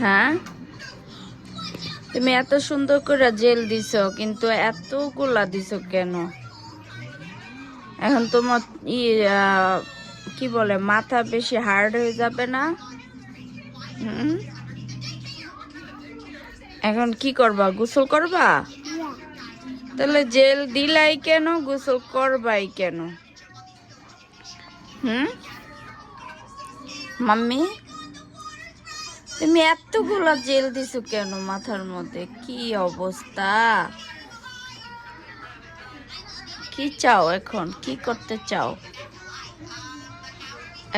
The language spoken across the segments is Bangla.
হ্যাঁ, তুমি এত সুন্দর করে জেল দিছো, কিন্তু এতগুলা দিছো কেন? এখন তোমার কি বলে, মাথা বেশি হার্ড হয়ে যাবে না? হুম, এখন কি করবা, গোসল করবা? তাহলে জেল দিলাই কেন, গোসল করবাই কেন? হুম, মাম্মি তুমি এতগুলা জেল দিছো কেন মাথার মধ্যে? কি অবস্থা! কি চাও এখন, কি করতে চাও?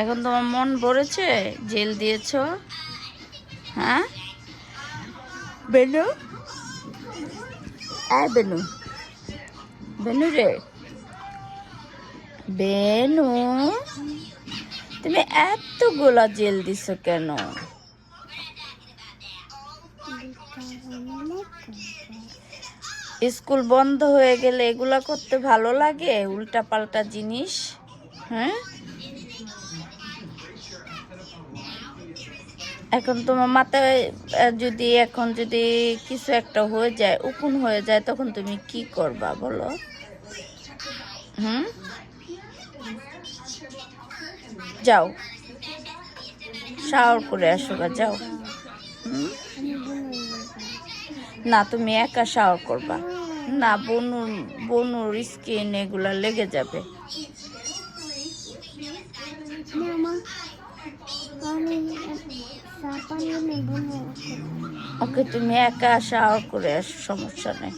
এখন তোমার মন ভরেছে? জেল দিয়েছো? হ্যাঁ বেনু, বেনু, বেনু রে, বেনু, তুমি এতগুলা জেল দিছো কেন? স্কুল বন্ধ হয়ে গেলে এগুলা করতে ভালো লাগে, উল্টা পাল্টা জিনিস? হ্যাঁ, এখন তোমার মাথায় যদি এখন যদি কিছু একটা হয়ে যায়, উকুন হয়ে যায়, তখন তুমি কি করবা বলো? হুম, যাও শাওয়ার করে আসো গা, যাও। হুম, না তুমি একা শাওয়ার করবা না, বনুর বনুর স্কিন এগুলা লেগে যাবে। ওকে, তুমি একা শাওয়ার করে আসো, সমস্যা নেই।